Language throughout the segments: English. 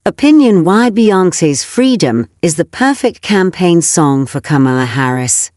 Opinion: why Beyoncé's Freedom is the perfect campaign song for Kamala Harris.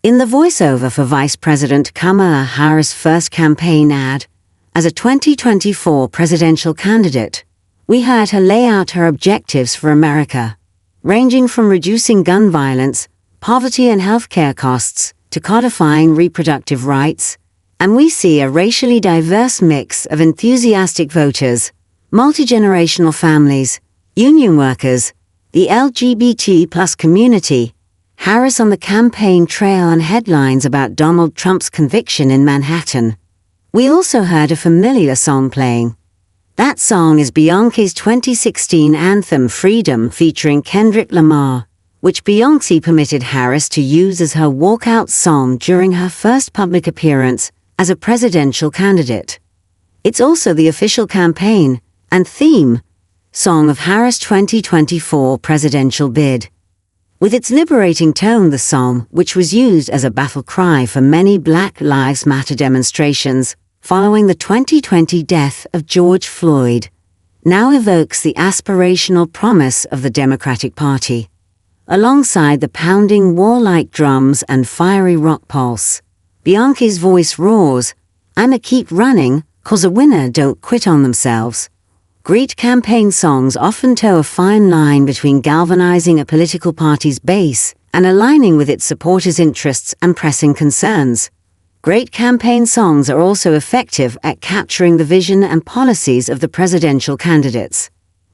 In the voiceover for Vice President Kamala Harris' first campaign ad, as a 2024 presidential candidate, we heard her lay out her objectives for America, ranging from reducing gun violence, poverty and healthcare costs, to codifying reproductive rights, and we see a racially diverse mix of enthusiastic voters, multigenerational families, union workers, the LGBT+ community, Harris on the campaign trail, and headlines about Donald Trump's conviction in Manhattan. We also heard a familiar song playing. That song is Beyoncé's 2016 anthem Freedom featuring Kendrick Lamar, which Beyoncé permitted Harris to use as her walkout song during her first public appearance as a presidential candidate. It's also the official campaign and theme song of Harris' 2024 presidential bid. With its liberating tone, the song, which was used as a battle cry for many Black Lives Matter demonstrations following the 2020 death of George Floyd, now evokes the aspirational promise of the Democratic Party. Alongside the pounding warlike drums and fiery rock pulse, Beyoncé's voice roars, "I'ma keep running, 'cause a winner don't quit on themselves." Great campaign songs often toe a fine line between galvanizing a political party's base and aligning with its supporters' interests and pressing concerns. Great campaign songs are also effective at capturing the vision and policies of the presidential candidates.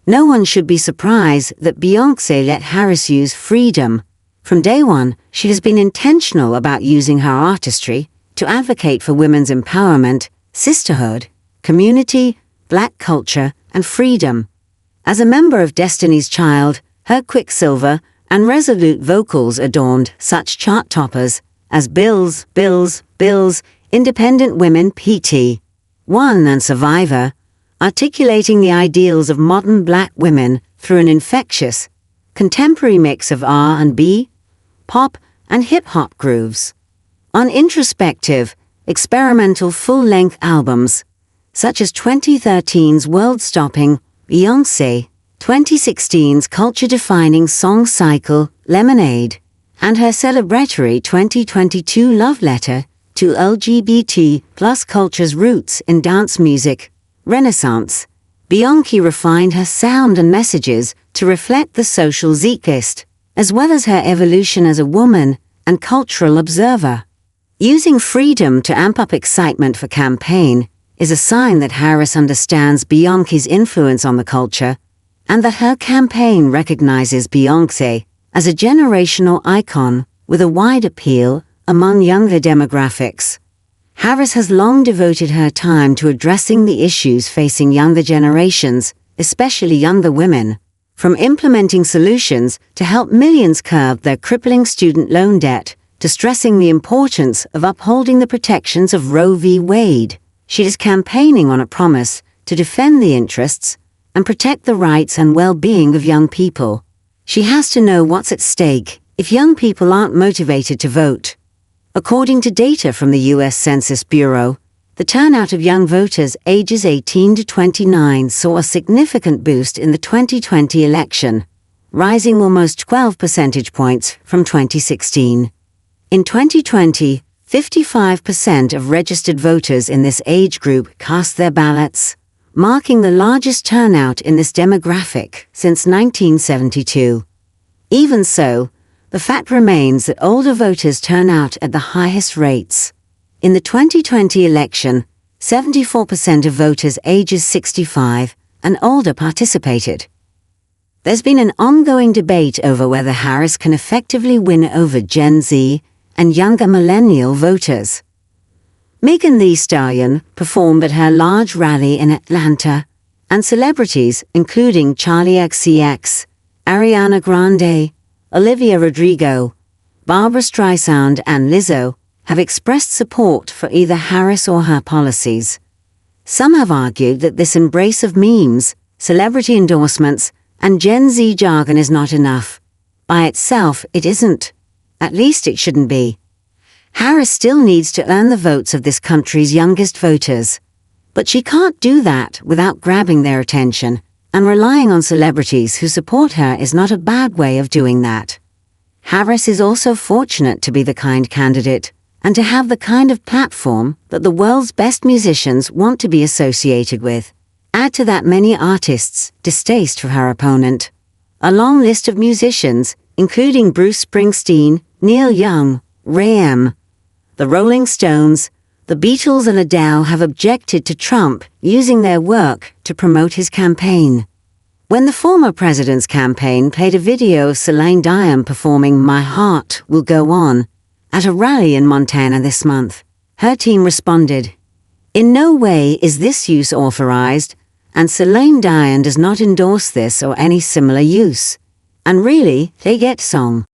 No one should be surprised that Beyoncé let Harris use Freedom. From day one, she has been intentional about using her artistry to advocate for women's empowerment, sisterhood, community, Black culture, and freedom. As a member of Destiny's Child, her quicksilver and resolute vocals adorned such chart toppers as Bills, Bills, Bills, Independent Women PT 1 and Survivor, articulating the ideals of modern Black women through an infectious, contemporary mix of R&B, pop, and hip-hop grooves. On introspective, experimental full-length albums, such as 2013's world-stopping Beyoncé, 2016's culture-defining song cycle Lemonade, and her celebratory 2022 love letter to LGBT+ culture's roots in dance music, Renaissance, Beyoncé refined her sound and messages to reflect the social zeitgeist, as well as her evolution as a woman and cultural observer. Using Freedom to amp up excitement for campaign is a sign that Harris understands Beyoncé's influence on the culture, and that her campaign recognizes Beyoncé as a generational icon with a wide appeal among younger demographics. Harris has long devoted her time to addressing the issues facing younger generations, especially younger women, from implementing solutions to help millions curb their crippling student loan debt, to stressing the importance of upholding the protections of Roe v. Wade. She is campaigning on a promise to defend the interests and protect the rights and well-being of young people. She has to know what's at stake if young people aren't motivated to vote. According to data from the U.S. Census Bureau, the turnout of young voters ages 18 to 29 saw a significant boost in the 2020 election, rising almost 12 percentage points from 2016. In 2020, 55% of registered voters in this age group cast their ballots, marking the largest turnout in this demographic since 1972. Even so, the fact remains that older voters turn out at the highest rates. In the 2020 election, 74% of voters ages 65 and older participated. There's been an ongoing debate over whether Harris can effectively win over Gen Z and younger millennial voters. Megan Thee Stallion performed at her large rally in Atlanta, and celebrities including Charli XCX, Ariana Grande, Olivia Rodrigo, Barbra Streisand and Lizzo have expressed support for either Harris or her policies. Some have argued that this embrace of memes, celebrity endorsements, and Gen Z jargon is not enough. By itself, it isn't. At least it shouldn't be. Harris still needs to earn the votes of this country's youngest voters. But she can't do that without grabbing their attention, and relying on celebrities who support her is not a bad way of doing that. Harris is also fortunate to be the kind candidate and to have the kind of platform that the world's best musicians want to be associated with. Add to that many artists' distaste for her opponent. A long list of musicians, including Bruce Springsteen, Neil Young, Ray, the Rolling Stones, the Beatles and Adele have objected to Trump using their work to promote his campaign. When the former president's campaign played a video of Celine Dion performing My Heart Will Go On at a rally in Montana this month, her team responded, "In no way is this use authorized, and Celine Dion does not endorse this or any similar use." And really, they get song.